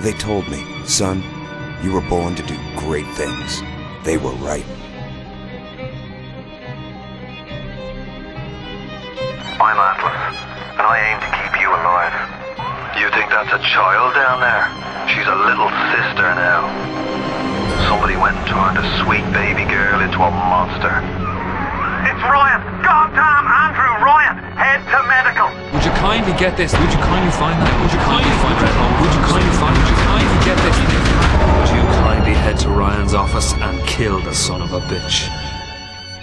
They told me, son, you were born to do great things. They were right. I'm Atlas, and I aim to keep you alive. You think that's a child down there? She's a little sister now. Somebody went and turned a sweet baby girl into a monster. It's Ryan! Goddamn Andrew Ryan! Head to medical! Would you kindly get this? Would you kindly find that? Would you kindly find that home? Would you kindly find? Would you kindly get this? Would you kindly head to Ryan's office and kill the son of a bitch?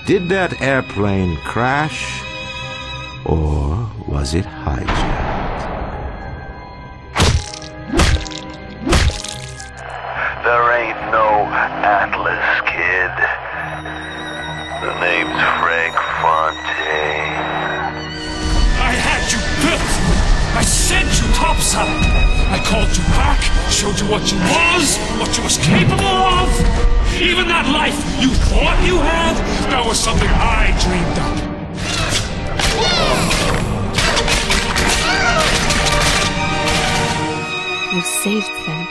Did that airplane crash? Or was it hijacked? There ain't no Atlas, kid. The name's Frank Fontaine. I had you built! I sent you topside! I called you back, showed you what you was capable of! Even that life you thought you had, that was something I dreamed up. You saved them.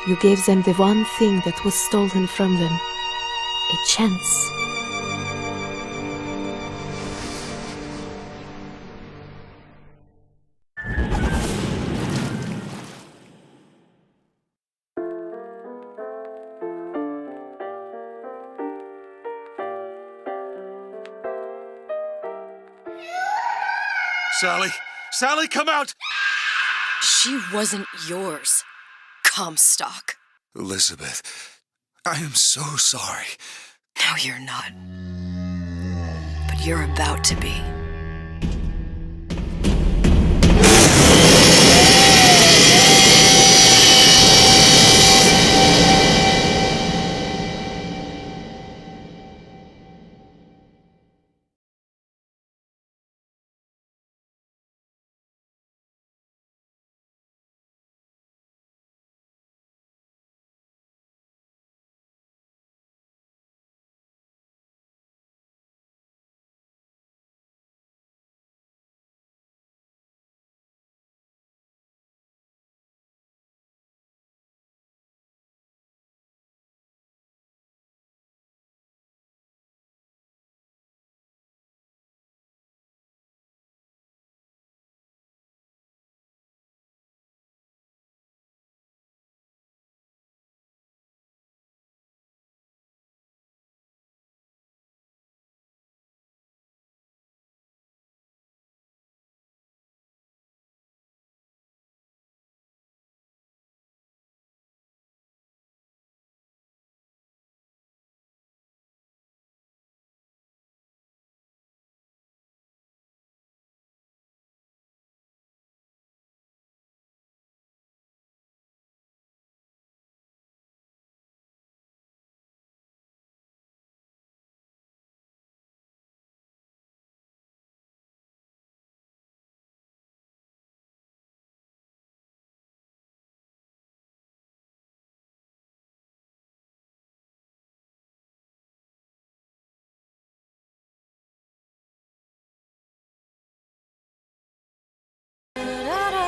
You gave them the one thing that was stolen from them. A chance. Sally! Sally, come out! She wasn't yours, Comstock. Elizabet, I am so sorry. No, you're not. But you're about to be.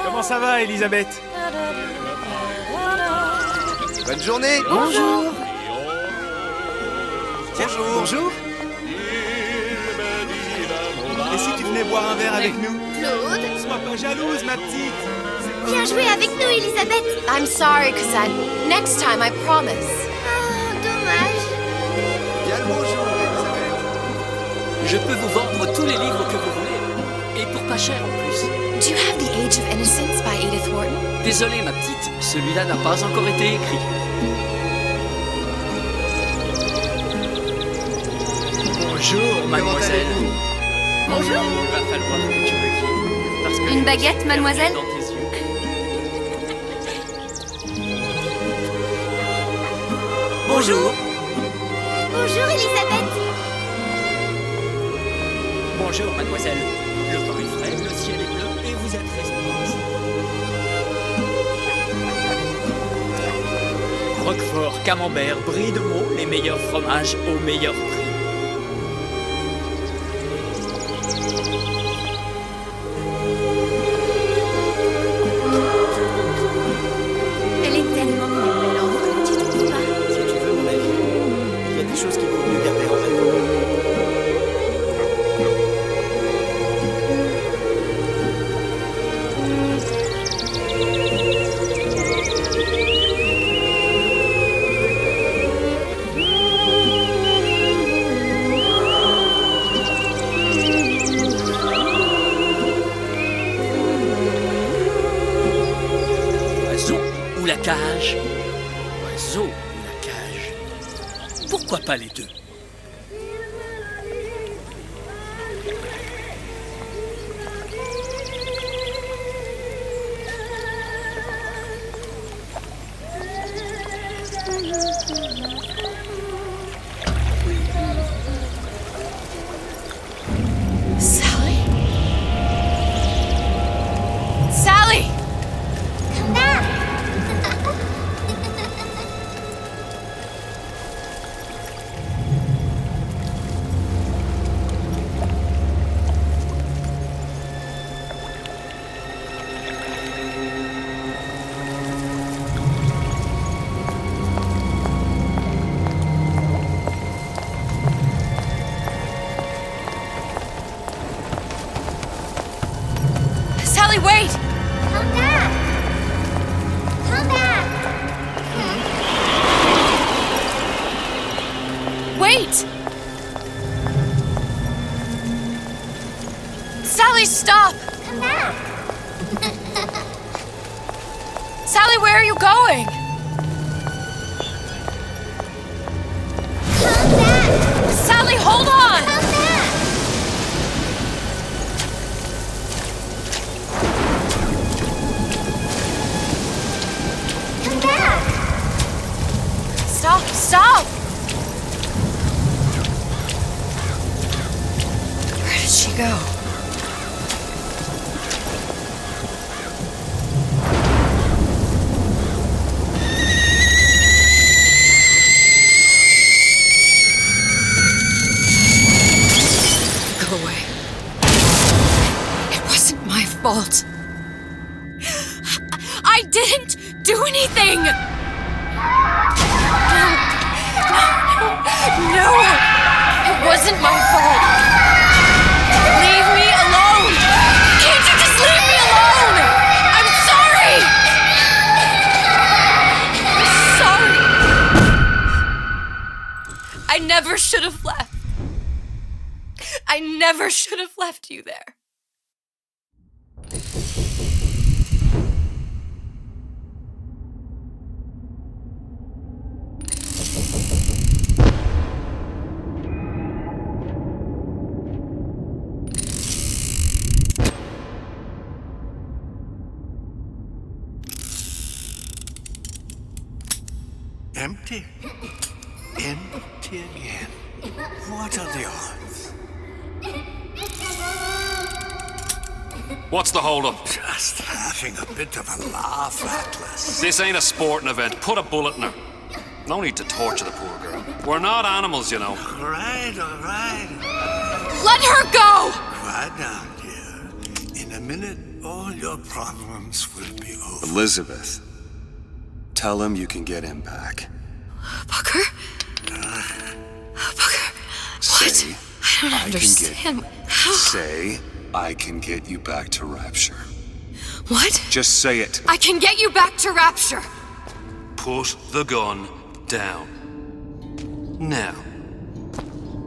Comment ça va, Elizabeth? Bonne journée. Bonjour. Tiens, bonjour. Et si tu venais boire un verre avec nous? Claude? Sois pas jalouse, ma petite. Viens jouer avec nous, Elisabeth. I'm sorry, Cassette. Next time, I promise. Oh, dommage. Bien le bonjour, Elizabeth. Je peux vous vendre tous les livres que vous voulez. Et pour pas cher en plus. Do you have The Age of Innocence by Edith Wharton? Désolé, ma petite, celui-là n'a pas encore été écrit. Bonjour, mademoiselle. Bonjour. Il va falloir que tu me guides. Parce que Une baguette, mademoiselle? dans tes yeux. Bonjour. Bonjour, Elisabeth. Bonjour, mademoiselle. Le temps est frais, le ciel est bleu et vous êtes respectueuse. Roquefort, camembert, brie de Meaux, les meilleurs fromages au meilleur prix. la cage? L'oiseau ou la cage? Pourquoi pas les deux? Wait! Come back! Come back! Wait! Sally, stop! Come back! Sally, where are you going? Come back! Sally, hold on! Come back! Stop! Stop! Where did she go? Go away. It wasn't my fault. I didn't do anything! No! It wasn't my fault! Leave me alone! Can't you just leave me alone? I'm sorry! I'm sorry! I never should have left. I never should have left you there. Empty? Empty again. What are the odds? What's the hold-up? Just having a bit of a laugh, Atlas. This ain't a sporting event. Put a bullet in her. No need to torture the poor girl. We're not animals, you know. All right. Let her go! Quiet down, dear. In a minute, all your problems will be over. Elizabeth, tell him you can get him back. Booker? Booker, Say, what? I don't understand. Say, I can get you back to Rapture. What? Just say it. I can get you back to Rapture. Put the gun down. Now,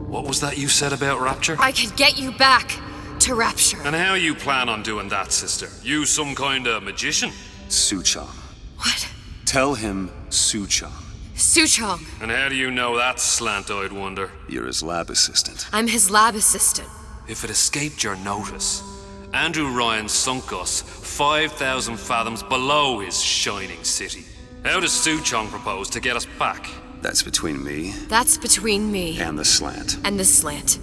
what was that you said about Rapture? I can get you back to Rapture. And how you plan on doing that, sister? You some kind of magician? Suchong. What? Tell him Suchong. Suchong. And how do you know that, slant-eyed wonder? You're his lab assistant. I'm his lab assistant. If it escaped your notice, Andrew Ryan sunk us 5,000 fathoms below his shining city. How does Suchong propose to get us back? That's between me. That's between me. And the slant. And the slant.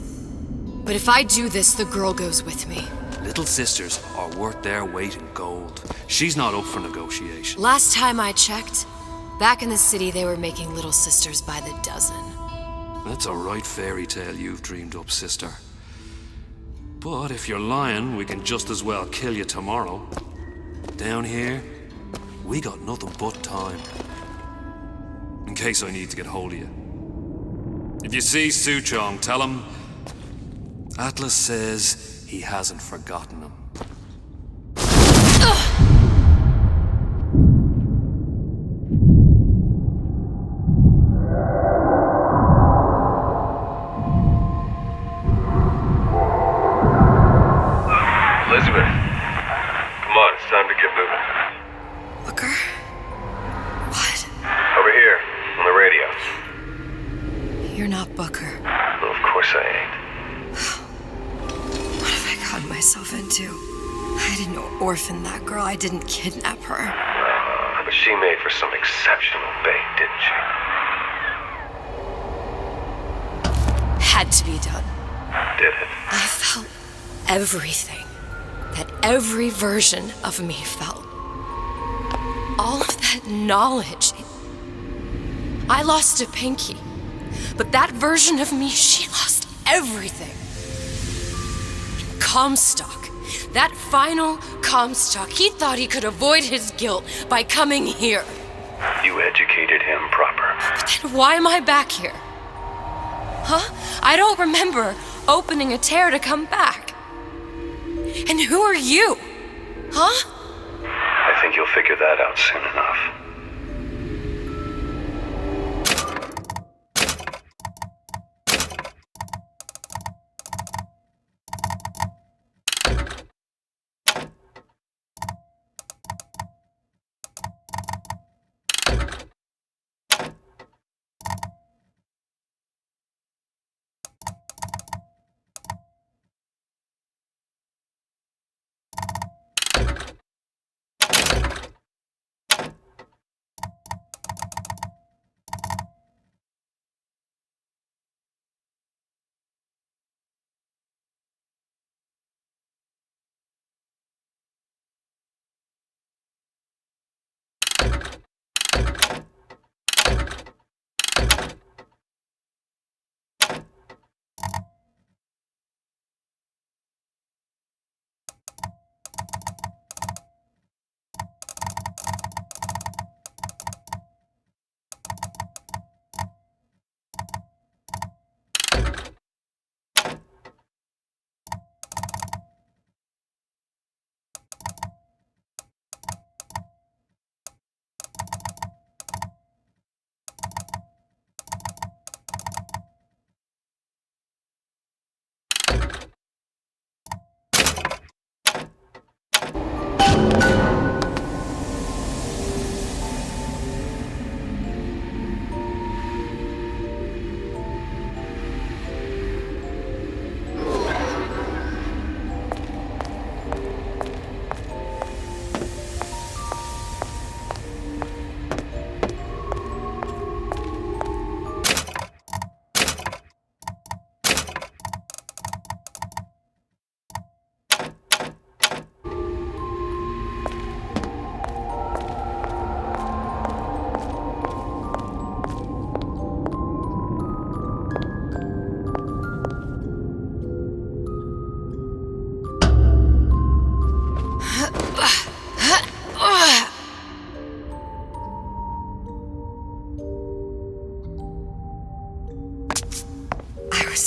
But if I do this, the girl goes with me. Little sisters are worth their weight in gold. She's not up for negotiation. Last time I checked, back in the city they were making little sisters by the dozen. That's a right fairy tale you've dreamed up, sister. But if you're lying, we can just as well kill you tomorrow. Down here, we got nothing but time. In case I need to get hold of you. If you see Suchong, tell him Atlas says he hasn't forgotten him. Elizabeth, come on, it's time to get moving. Booker? not Booker. Well, of course I ain't. What have I gotten myself into? I didn't orphan that girl. I didn't kidnap her. But she made for some exceptional bait, didn't she? Had to be done. Did it? I felt everything that every version of me felt. All of that knowledge. I lost a pinky, but that version of me, she lost everything. Comstock, that final Comstock, he thought he could avoid his guilt by coming here. You educated him proper. But then why am I back here? Huh? I don't remember opening a tear to come back. And who are you? Huh? I think you'll figure that out soon enough.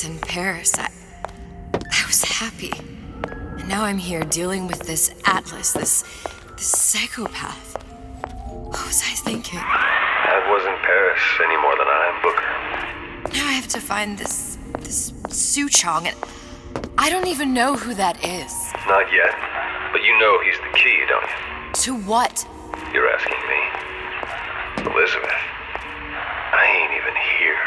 In Paris, I was happy. And now I'm here dealing with this Atlas, this psychopath. What was I thinking? That wasn't Paris any more than I am Booker. Now I have to find this Suchong, and I don't even know who that is. Not yet, but you know he's the key, don't you? To what? You're asking me. Elizabeth, I ain't even here.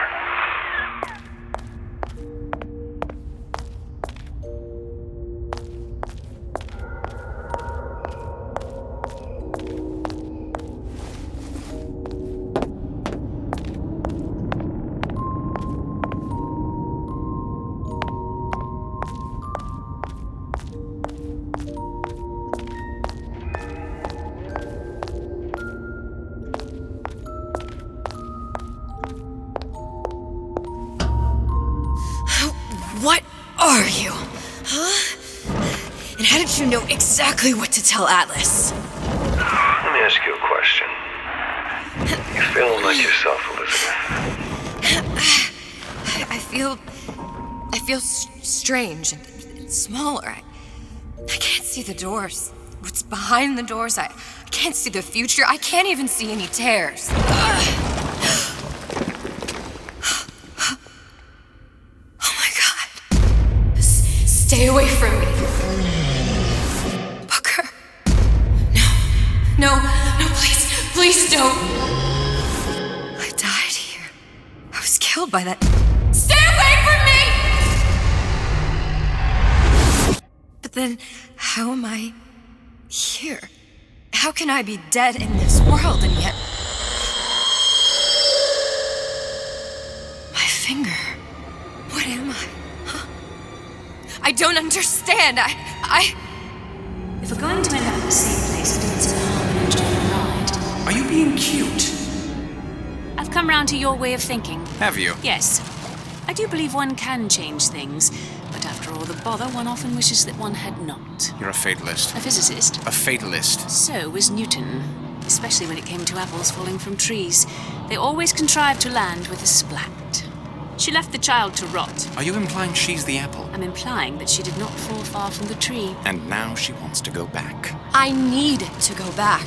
What are you? Huh? And how did you know exactly what to tell Atlas? Let me ask you a question. You feeling like yourself, Elizabeth? I feel strange and smaller. I can't see the doors. What's behind the doors? I can't see the future. I can't even see any tears. Stay away from me. Booker. No, please don't. I died here. I was killed by that Then how am I here? How can I be dead in this world and yet... My finger. What am I? Huh? I don't understand. If we're going to end up in the same place, doing some harm and enjoy the ride... Are you being cute? I've come round to your way of thinking. Have you? Yes. I do believe one can change things, but after all the bother, one often wishes that one had not. You're a fatalist. A physicist. A fatalist. So was Newton, especially when it came to apples falling from trees. They always contrived to land with a splat. She left the child to rot. Are you implying she's the apple? I'm implying that she did not fall far from the tree. And now she wants to go back. I need to go back.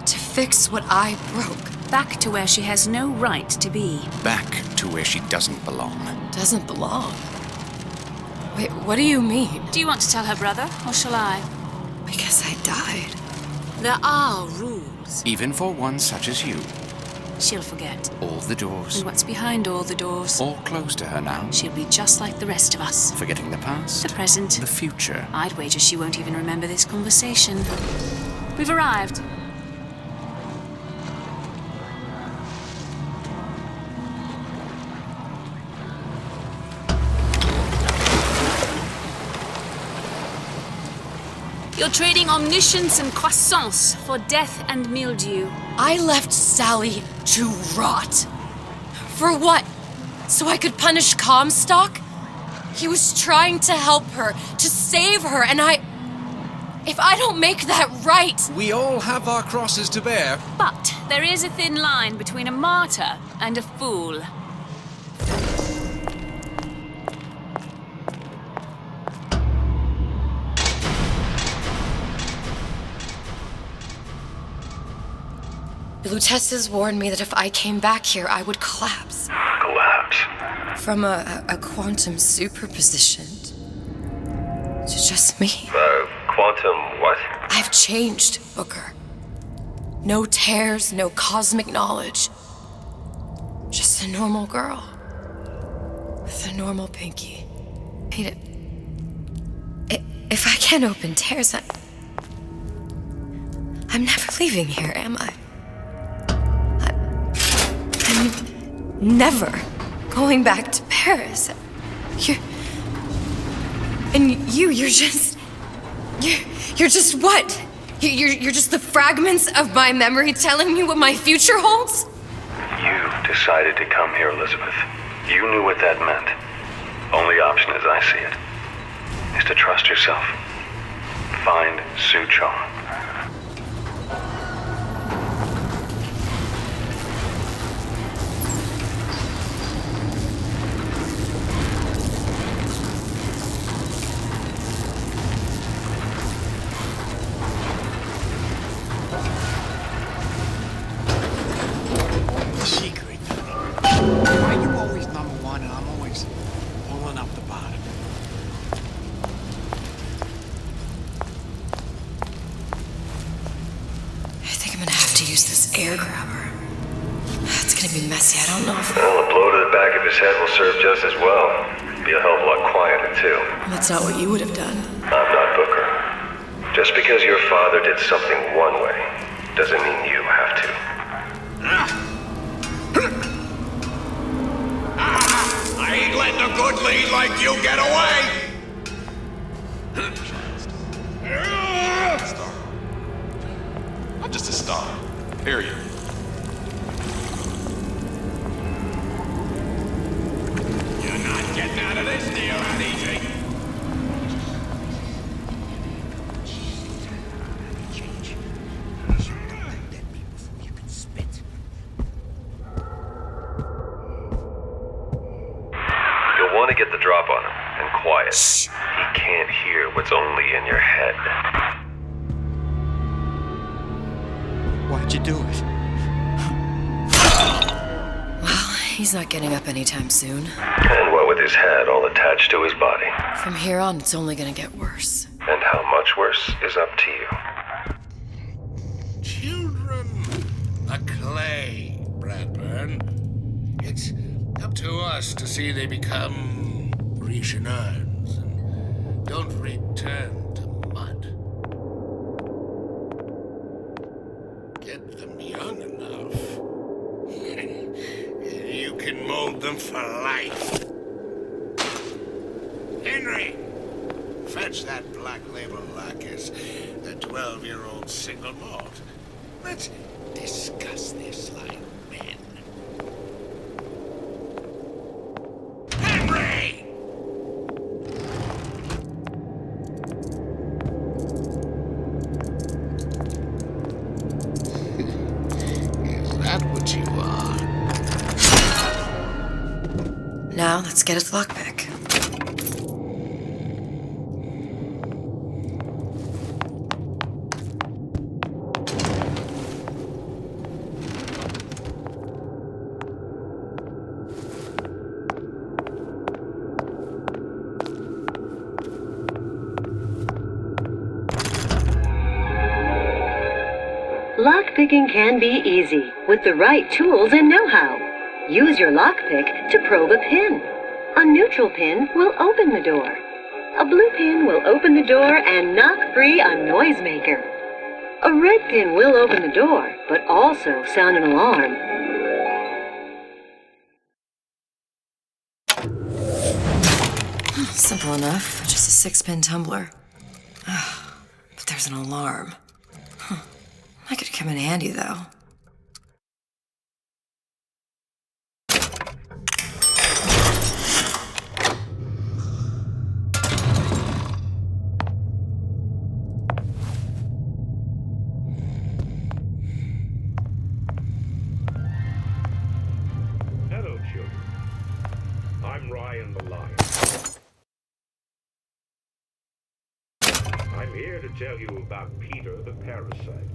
To fix what I broke. Back to where she has no right to be. Back to where she doesn't belong. Doesn't belong? Wait, what do you mean? Do you want to tell her brother, or shall I? Because I died. There are rules. Even for one such as you. She'll forget. All the doors. And what's behind all the doors? All closed to her now. She'll be just like the rest of us. Forgetting the past. The present. The future. I'd wager she won't even remember this conversation. We've arrived. You're trading omniscience and croissance for death and mildew. I left Sally to rot. For what? So I could punish Comstock? He was trying to help her, to save her, and if I don't make that right... We all have our crosses to bear. But there is a thin line between a martyr and a fool. The Lutesses warned me that if I came back here, I would collapse. Collapse? From a quantum superposition to just me. Quantum what? I've changed, Booker. No tears, no cosmic knowledge. Just a normal girl. With a normal pinky. If I can't open tears, I'm never leaving here, am I? I'm never going back to Paris. You're just what? You're just the fragments of my memory telling me what my future holds? You decided to come here, Elizabeth. You knew what that meant. Only option, as I see it, is to trust yourself. Find Sue Chong. Air grabber. It's gonna be messy. I don't know if... Well, a blow to the back of his head will serve just as well. Be a hell of a lot quieter, too. That's not what you would have done. I'm not Booker. Just because your father did something one way, doesn't mean you have to. I ain't letting a good lead like you get away! I'm just a star. Period. You're not getting out of this deal that easy. You'll want to get the drop on him, and quiet. Shh. He can't hear what's only in your head. Why'd you do it? Well, he's not getting up anytime soon. And what with his head all attached to his body. From here on, it's only gonna get worse. And how much worse is up to you. Children, a clay, Bradburn. It's up to us to see they become Grecian urns and Don't return to mud. Get them young enough. You can mold them for life. Henry! Fetch that Black Label Lacquers, the 12-year-old single malt. Let's discuss this like men. Henry! Is that what you are? Now, let's get its lockpick. Lockpicking can be easy with the right tools and know-how. Use your lockpick to probe a pin. A neutral pin will open the door. A blue pin will open the door and knock free a noisemaker. A red pin will open the door, but also sound an alarm. Simple enough, just a 6-pin tumbler. But there's an alarm. That could come in handy, though. Hello, children. I'm Ryan the Lion. I'm here to tell you about Peter the Parasite.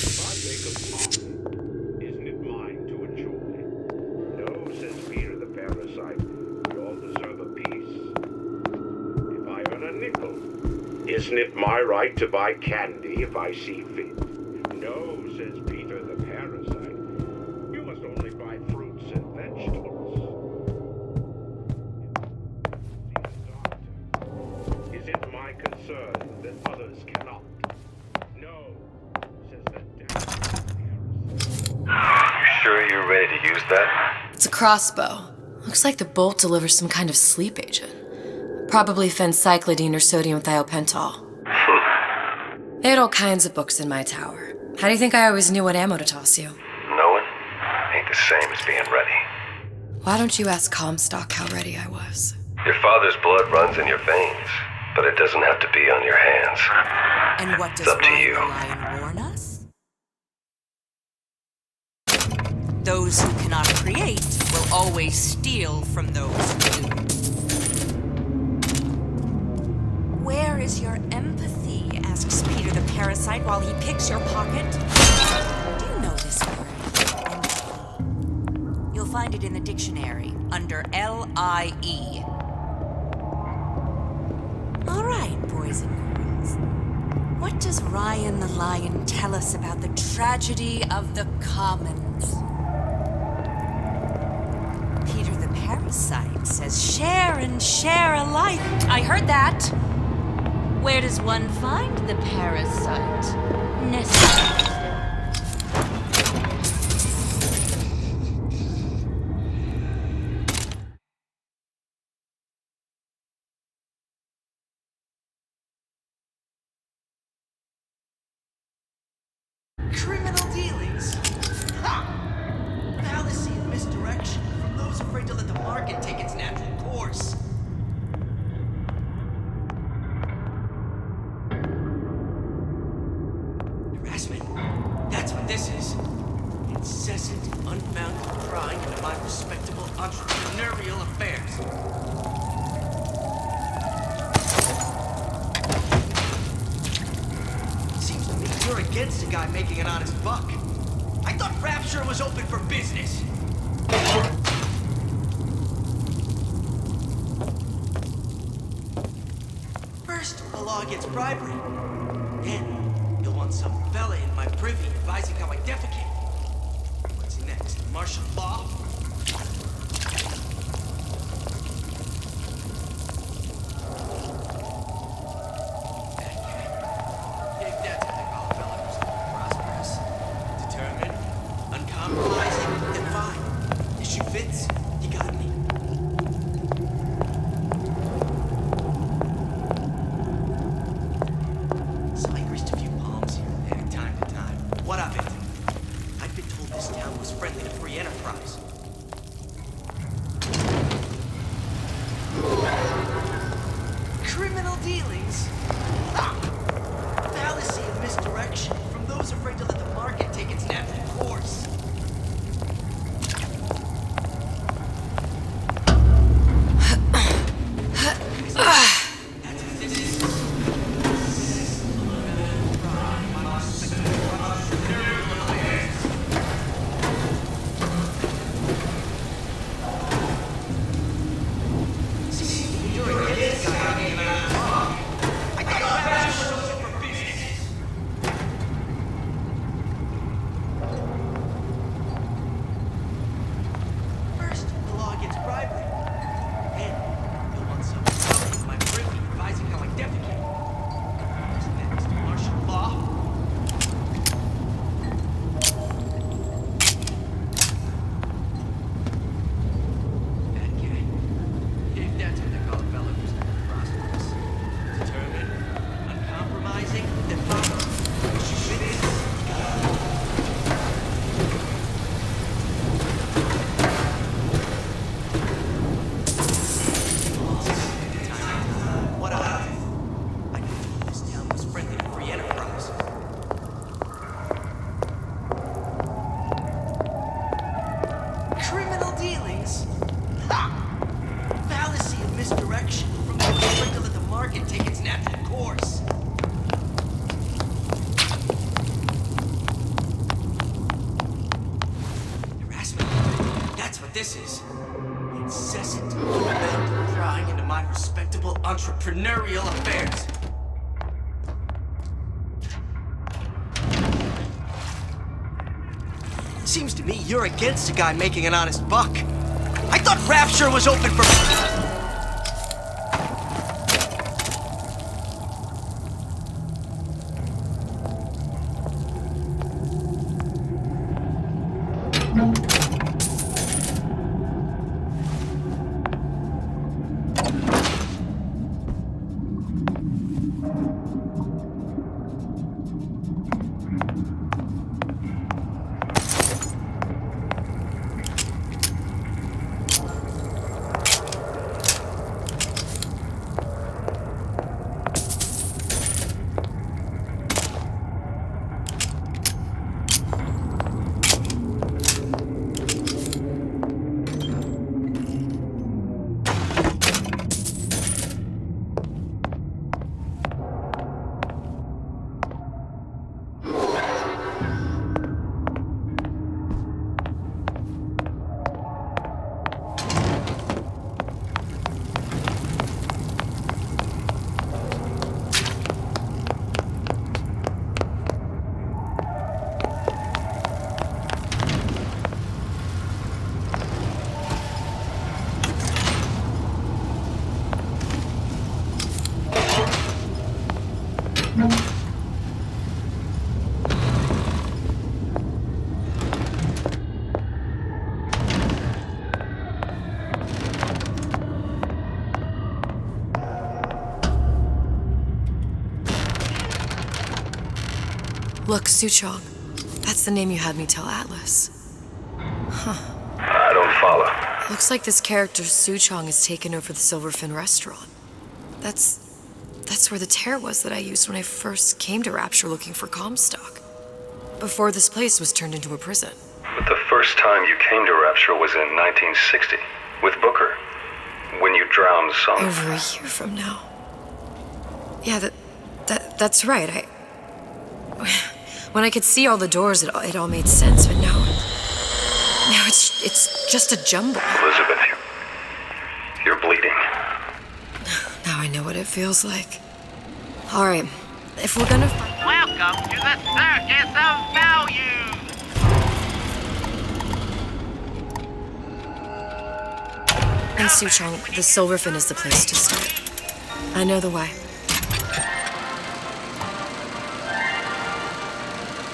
If I make a pie, isn't it mine to enjoy? No, says Peter the Parasite, we all deserve a piece. If I earn a nickel, isn't it my right to buy candy if I see fit? No, says Peter the Parasite, you must only buy fruits and vegetables. Is it my concern that others cannot? No, says the You sure you're ready to use that? It's a crossbow. Looks like the bolt delivers some kind of sleep agent. Probably phencyclidine or sodium thiopental. They had all kinds of books in my tower. How do you think I always knew what ammo to toss you? Knowing ain't the same as being ready. Why don't you ask Comstock how ready I was? Your father's blood runs in your veins, but it doesn't have to be on your hands. And what does It's up to Ryan you. the Lion warn us? Those who cannot create will always steal from those who do. Where is your empathy? Asks Peter the Parasite while he picks your pocket. Do you know this word? Empathy. You'll find it in the dictionary under L-I-E. All right, boys and girls. What does Ryan the Lion tell us about the tragedy of the commons? Peter the Parasite says share and share alike. I heard that. Where does one find the parasite? Nestled. Criminal dealings? Ha! Fallacy and misdirection from those afraid to let the market take its natural course. Harassment. That's what this is. Incessant, unbounded prying into my respectable entrepreneurial affairs. Seems to me you're against a guy making an honest buck. I thought Rapture was open for business. First, the law against bribery. Then, you'll want some fella in my privy advising how I defecate. What's next? Martial law? this is? Incessant, unbending prying into my respectable entrepreneurial affairs. Seems to me you're against a guy making an honest buck. I thought Rapture was open for... Look, Suchong. That's the name you had me tell Atlas. Huh. I don't follow. Looks like this character Suchong has taken over the Silverfin restaurant. That's where the tear was that I used when I first came to Rapture looking for Comstock. Before this place was turned into a prison. But the first time you came to Rapture was in 1960, with Booker. When you drowned some... Over a year from now. Yeah, that's right. When I could see all the doors, it all made sense, but now it's just a jumble. Elizabeth, you're bleeding. Now I know what it feels like. All right, if we're gonna... Welcome to the Circus of Value! In Suchong, the Silverfin is the place to start. I know the way.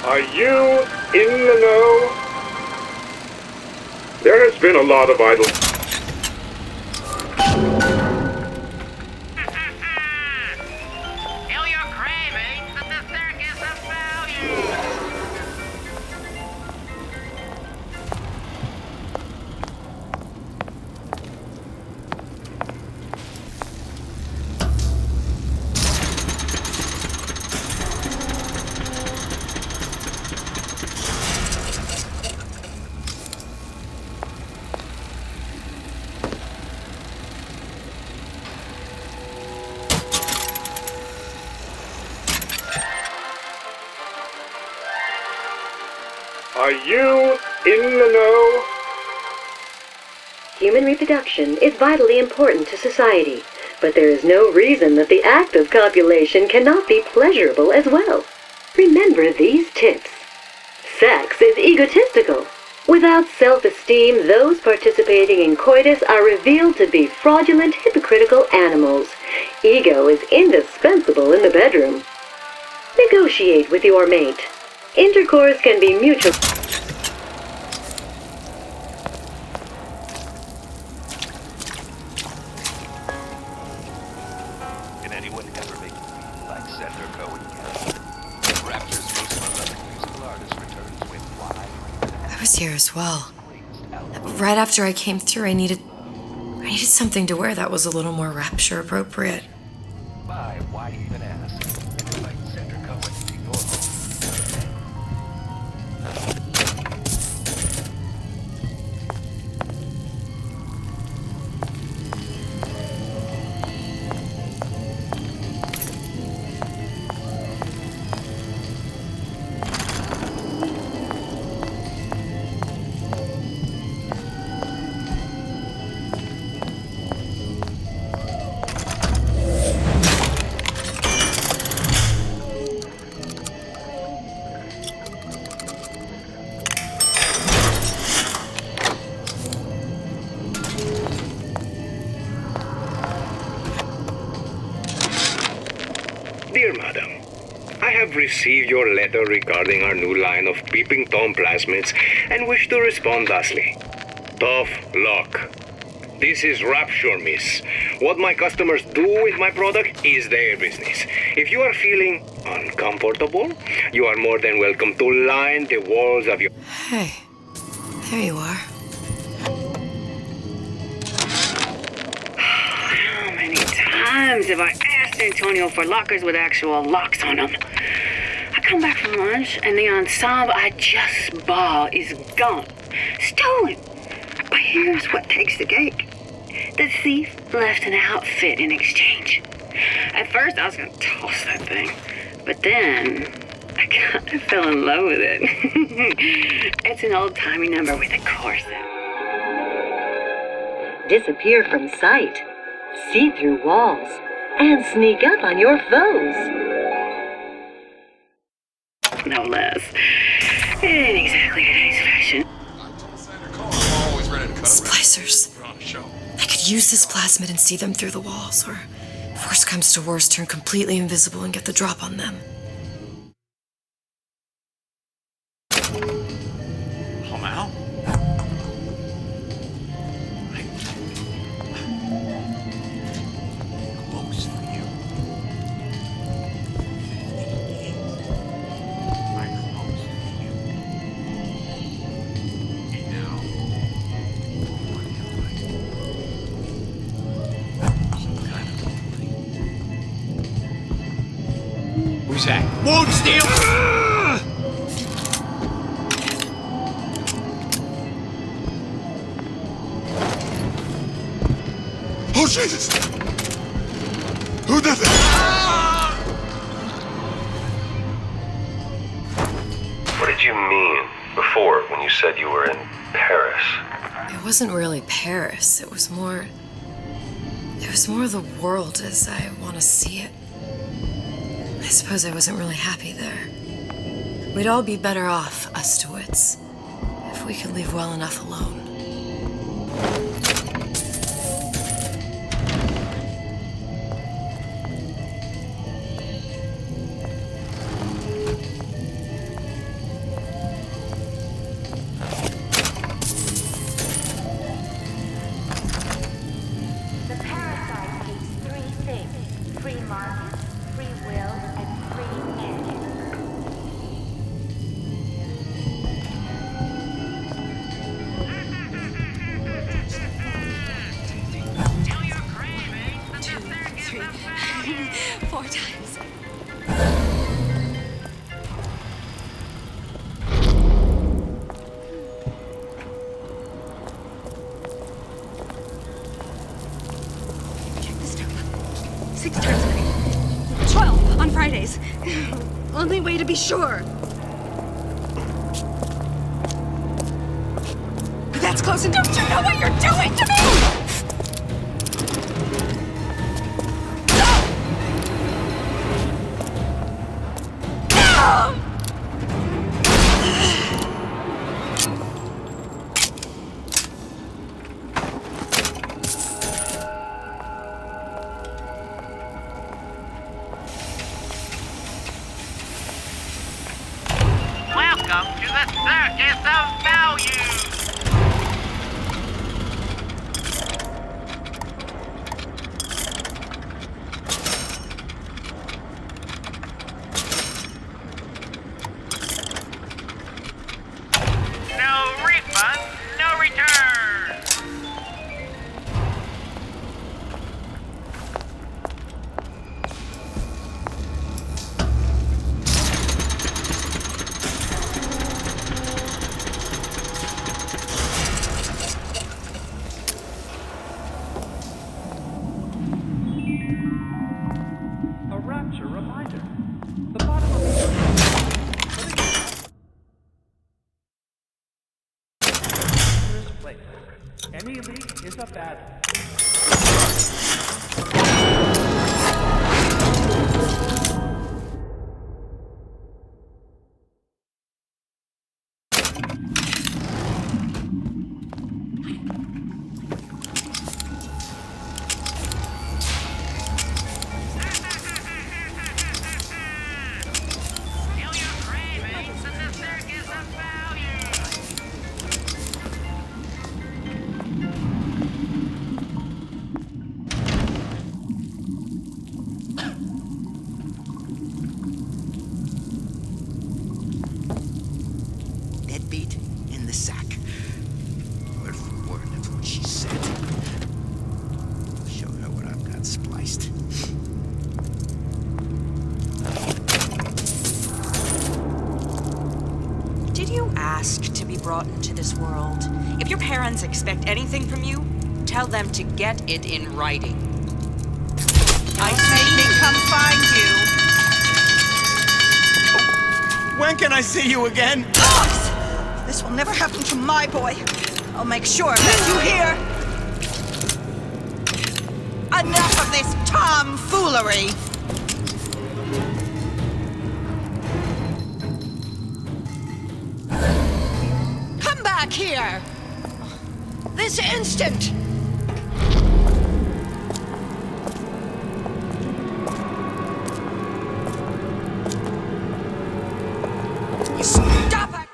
Are you in the know? There has been a lot of idle... Kill your cravings at the Circus of Value! Are you in the know? Human reproduction is vitally important to society, but there is no reason that the act of copulation cannot be pleasurable as well. Remember these tips. Sex is egotistical. Without self-esteem, those participating in coitus are revealed to be fraudulent, hypocritical animals. Ego is indispensable in the bedroom. Negotiate with your mate. Intercourse can be mutual. Can anyone ever make me feel like Senator Cohen can? Rapture's most beloved musical artist returns with why? I was here as well. Right after I came through, I needed something to wear that was a little more Rapture appropriate. Why even ask? Invite Senator Cohen to your home. I have received your letter regarding our new line of peeping Tom plasmids and wish to respond thusly. Tough luck. This is Rapture, miss. What my customers do with my product is their business. If you are feeling uncomfortable, you are more than welcome to line the walls of your... Hey, there you are. How many times have I asked Antonio for lockers with actual locks on them? I come back from lunch and the ensemble I just bought is gone. Stolen. But here's what takes the cake. The thief left an outfit in exchange. At first I was going to toss that thing, but then I kind of fell in love with it. It's an old-timey number with a corset. Disappear from sight, see through walls, and sneak up on your foes. No less. It ain't exactly today's fashion. Splicers. I could use this plasmid and see them through the walls, or if worst comes to worst, turn completely invisible and get the drop on them. Home out? Close for you. Who's that? Won't steal! Oh, Jesus! Who did that? What did you mean before when you said you were in Paris? It wasn't really Paris. It was more the world as I want to see it. I suppose I wasn't really happy there. We'd all be better off, us Stewits, if we could leave well enough alone. The parasite hates three things: free market, free will, and free energy. Four times. Check this stuff. 6 times a week. 12 on Fridays. Only way to be sure. That's close enough. Don't you know what you're doing to me? Welcome to the Circus of Value! No refund, no return! A rapture reminder. The bottom of the place. Any leak is a bad feet in the sack. Word for word, that's what she said. I'll show her what I've got spliced. Did you ask to be brought into this world? If your parents expect anything from you, tell them to get it in writing. I made me come find you. When can I see you again? Dogs! This will never happen to my boy. I'll make sure that you hear. Enough of this tomfoolery! Come back here! This instant! Stop it!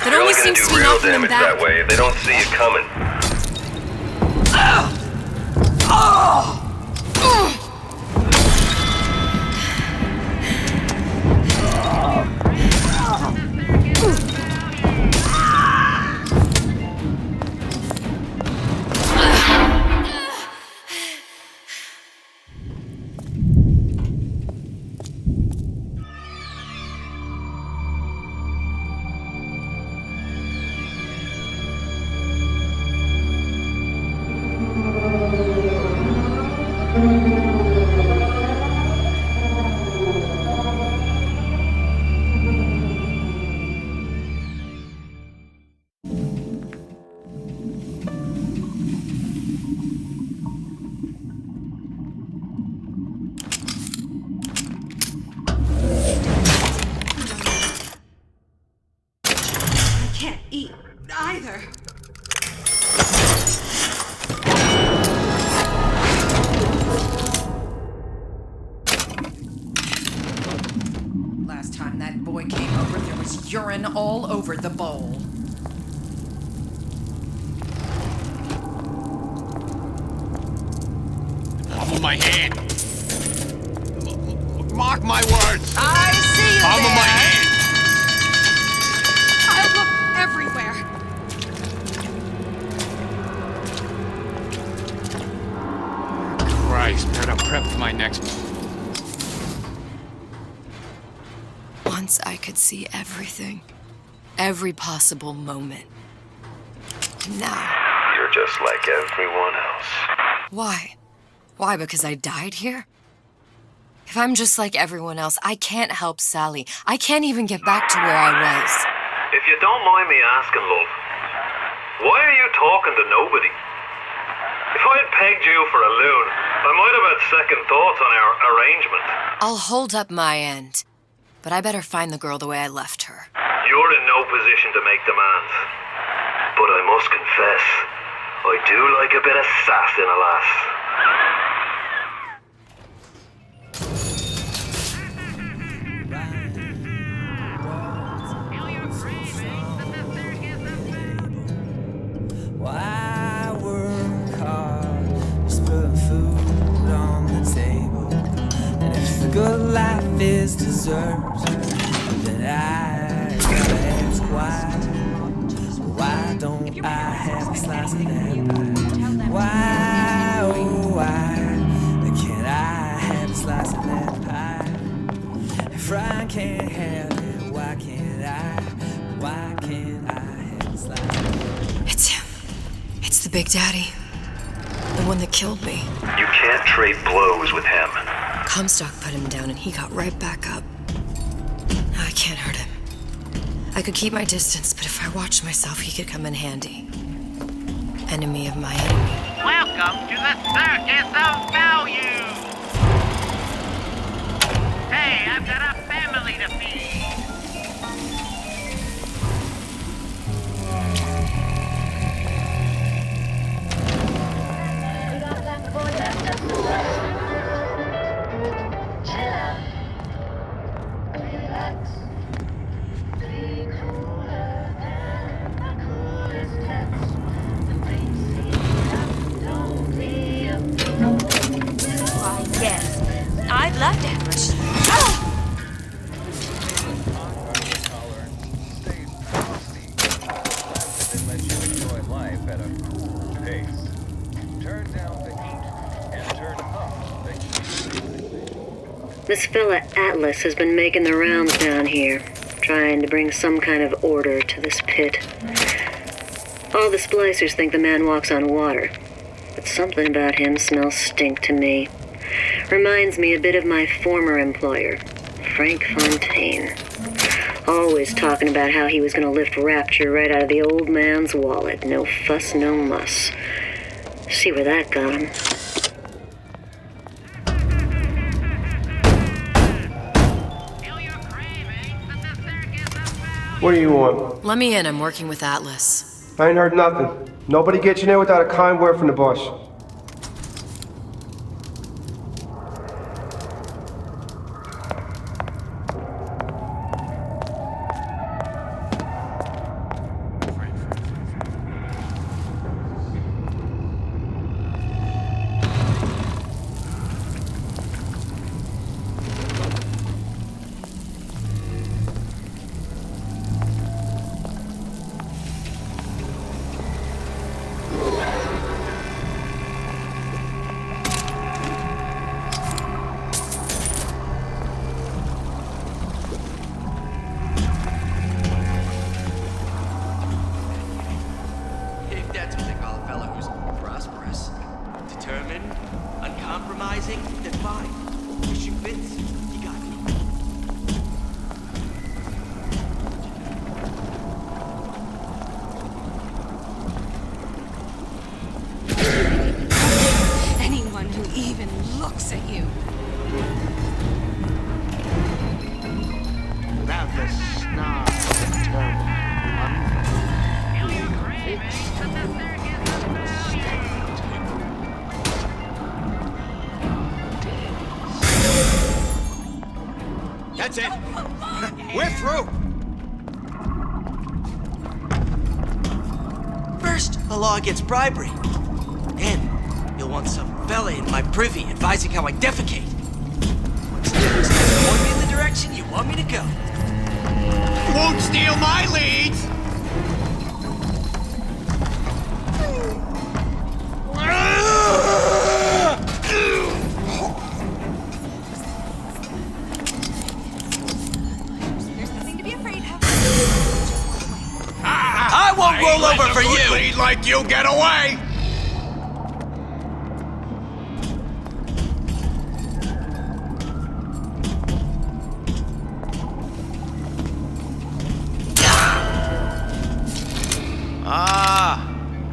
There only seems to be nothing in that way if they don't see you coming. Either. Last time that boy came over, there was urine all over the bowl. Palm of my hand. Mark my words. I see you Palm there. of my hand. I'll look everywhere. Christ, better prep for my next. Once I could see everything. Every possible moment. Now. You're just like everyone else. Why? Why, because I died here? If I'm just like everyone else, I can't help Sally. I can't even get back to where I was. If you don't mind me asking, love, why are you talking to nobody? If I had pegged you for a loon, I might have had second thoughts on our arrangement. I'll hold up my end, but I better find the girl the way I left her. You're in no position to make demands. But I must confess, I do like a bit of sass in a lass. Why work hard, just put food on the table? And if the good life is dessert, then I gotta ask why don't I have a slice of that pie? Why, oh why can't I have a slice of that pie? If Ryan can't have it, why can't I? Why can't I have a slice of it? It's him. It's the Big Daddy. The one that killed me. You can't trade blows with him. Comstock put him down and he got right back up. I can't hurt him. I could keep my distance, but if I watched myself, he could come in handy. Enemy of my enemy. Welcome to the circus of value! Hey, I've got a family to feed! at a cool pace. Turn down the heat and turn up the heat. This fella Atlas has been making the rounds down here, trying to bring some kind of order to this pit. All the splicers think the man walks on water, but something about him smells stink to me. Reminds me a bit of my former employer, Frank Fontaine. Always talking about how he was going to lift Rapture right out of the old man's wallet. No fuss, no muss. See where that got him. What do you want? Let me in. I'm working with Atlas. I ain't heard nothing. Nobody gets in there without a kind word from the boss. That's it. We're through. First, a law against bribery. Then, you'll want some fella in my privy advising how I defecate. What's next? Point me in the direction you want me to go. Won't steal my leads! I won't roll over for you! Lead like you get away!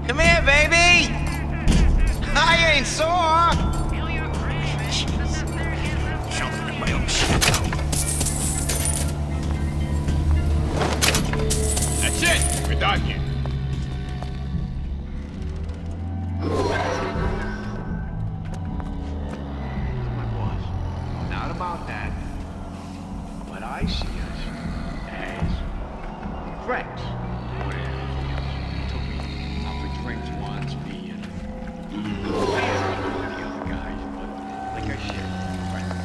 Come here, baby! I ain't sore! That's it! We're done here. My boss, not about that. But I see us as friends. More than anything else. He took me out for drinks once, me and the other guys, but like I said, friends.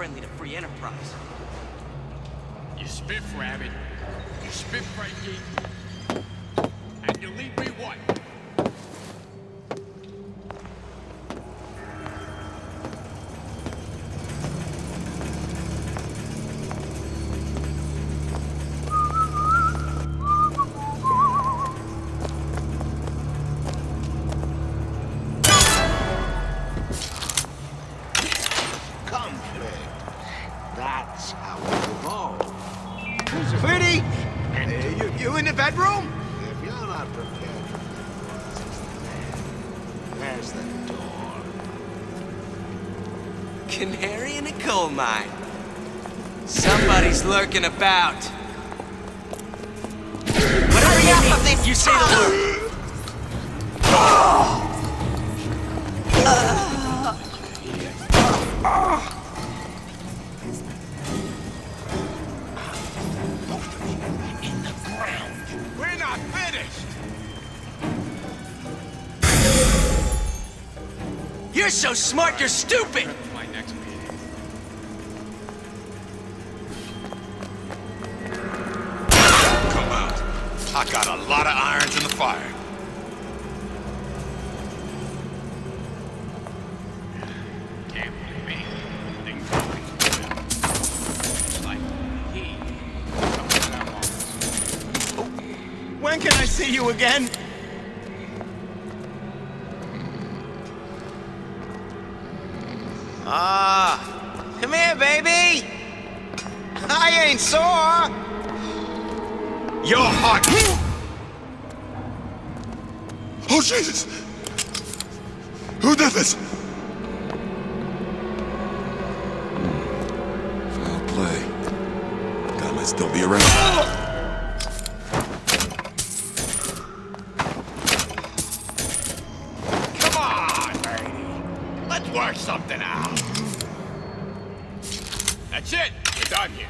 friendly to free enterprise. You spiff rabbit, you spiff Frankie, and you leave me what? That's how we evolve. Pretty! You in the bedroom? If you're not prepared for that, there's the door. Canary in a coal mine. Somebody's lurking about. Whatever you need, you say the word. We're not finished! You're so smart, you're stupid! My next meeting. Come out. I got a lot of irons in the fire. Can't believe me. Things going well. It's like he comes to that office. When can I see you again? Come here, baby! I ain't sore! You're hot! Oh, Jesus! Who did this? Foul play. God, let's still be around. Come on, Brady. Let's work something out. That's it. We're done here.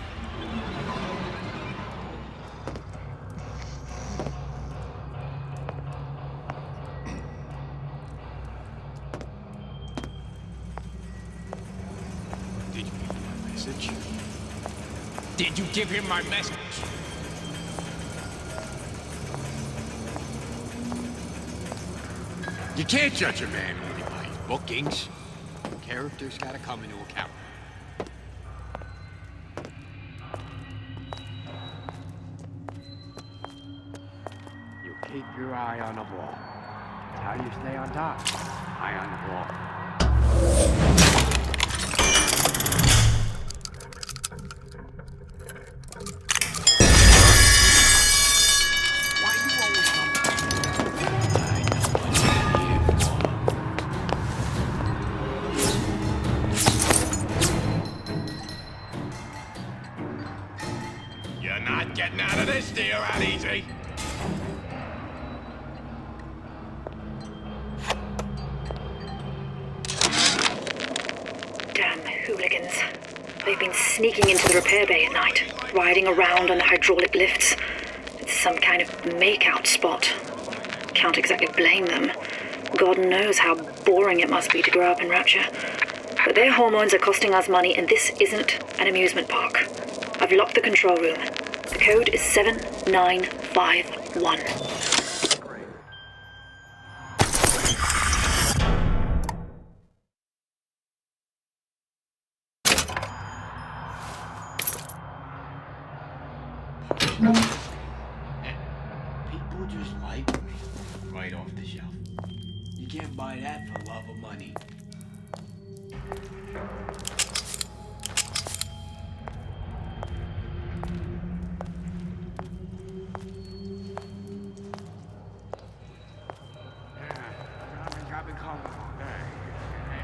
Did you give him my message? Did you give him my message? You can't judge a man only by his bookings. Character's gotta come into account. You keep your eye on the ball. That's how you stay on top. Eye on the ball. Why you always come? I know what you're here for. You're not getting out of this deal that easy. Damn hooligans. They've been sneaking into the repair bay at night, riding around on the hydraulic lifts. It's some kind of make-out spot. Can't exactly blame them. God knows how boring it must be to grow up in Rapture. But their hormones are costing us money, and this isn't an amusement park. I've locked the control room. The code is 7951. People just like me. Right off the shelf. You can't buy that for love of money.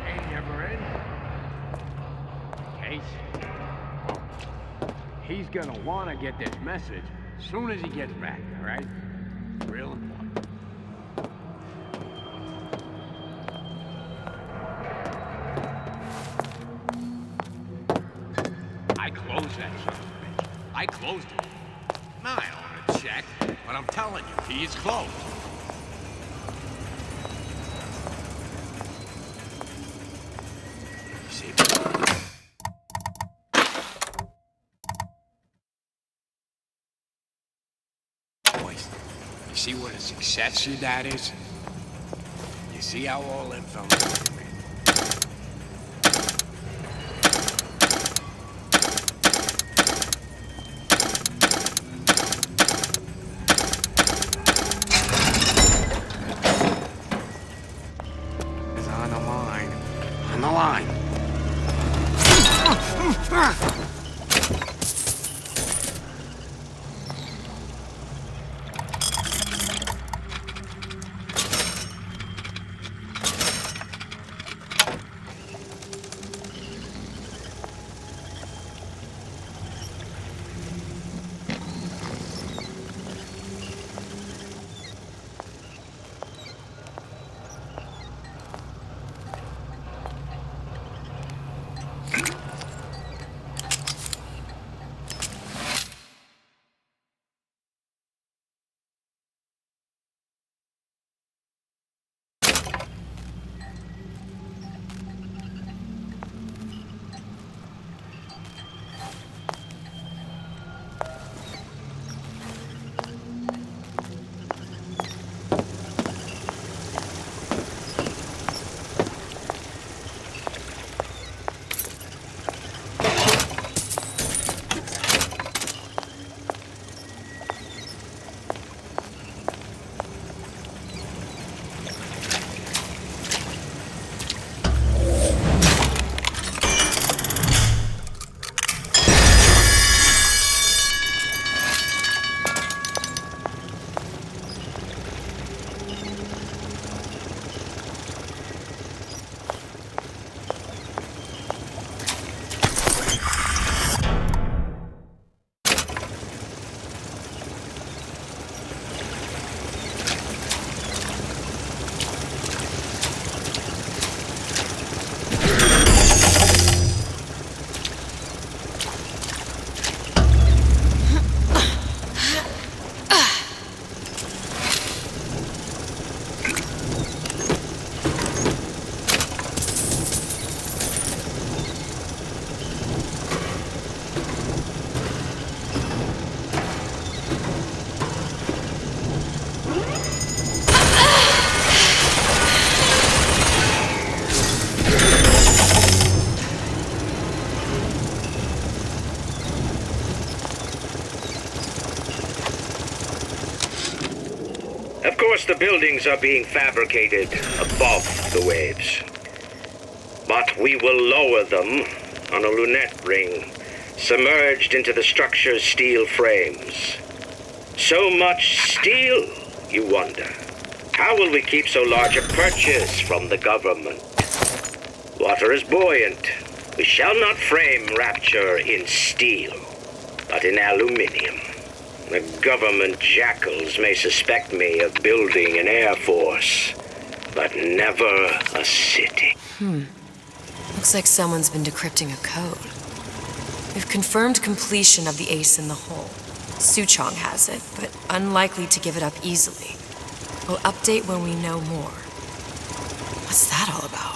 Ain't never in. Case? Well, he's gonna wanna get this message as soon as he gets back, all right? Real important. I closed that son of a bitch. I closed it. Now I own a check, but I'm telling you, he is closed. See, see what a success your dad is? You see how all that fell? It's on the line. On the line. Of course, the buildings are being fabricated above the waves. But we will lower them on a lunette ring, submerged into the structure's steel frames. So much steel, you wonder. How will we keep so large a purchase from the government? Water is buoyant. We shall not frame Rapture in steel, but in aluminium. The government jackals may suspect me of building an air force, but never a city. Looks like someone's been decrypting a code. We've confirmed completion of the ace in the hole. Suchong has it, but unlikely to give it up easily. We'll update when we know more. What's that all about?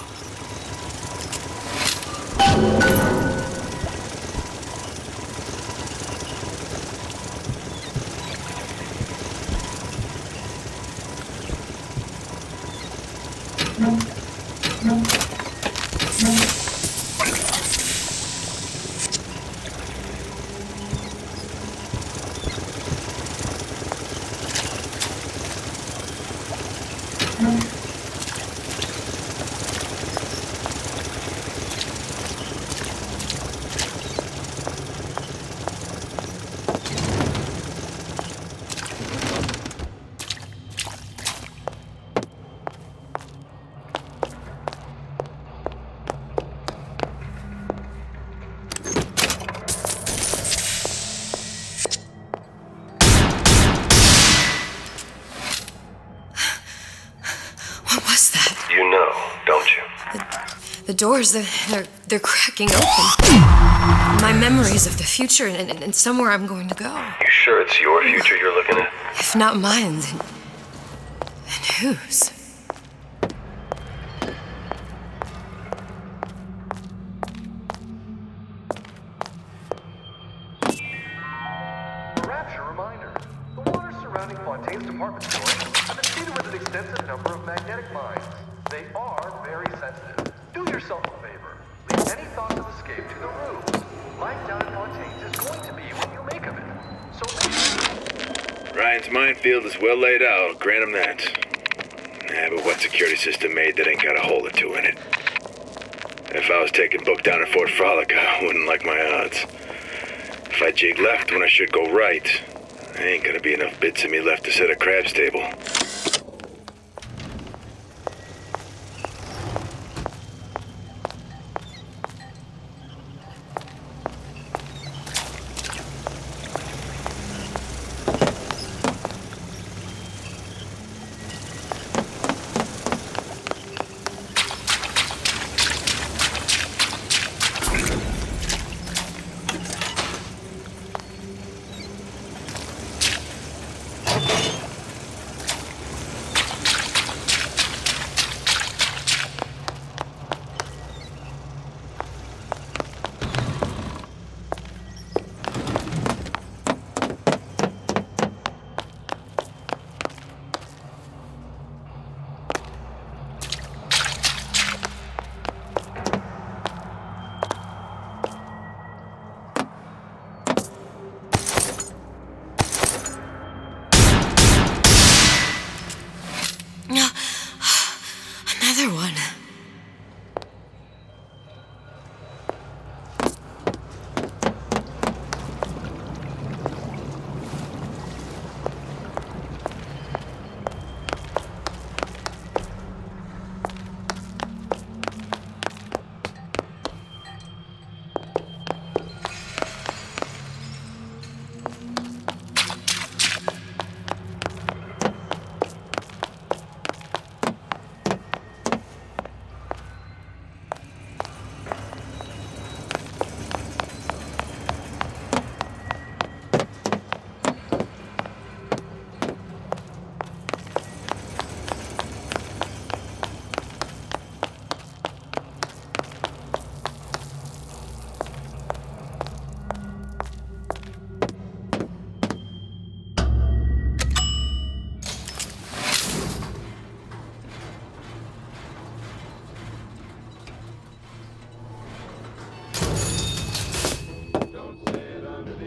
The doors, they're cracking open. My memories of the future and somewhere I'm going to go. You sure it's your future you're looking at? If not mine, then whose? Rapture reminder. The water surrounding Fontaine's department store extensive number of magnetic mines. They are very sensitive. Do yourself a favor. Leave any thoughts of escape to the rooms. Life down in Fontaines is going to be what you make of it. So make Ryan's minefield is well laid out, grant him that. But what security system made that ain't got a hole or two in it? If I was taking Book down at Fort Frolic, I wouldn't like my odds. If I jig left when I should go right, there ain't gonna be enough bits of me left to set a crab's table.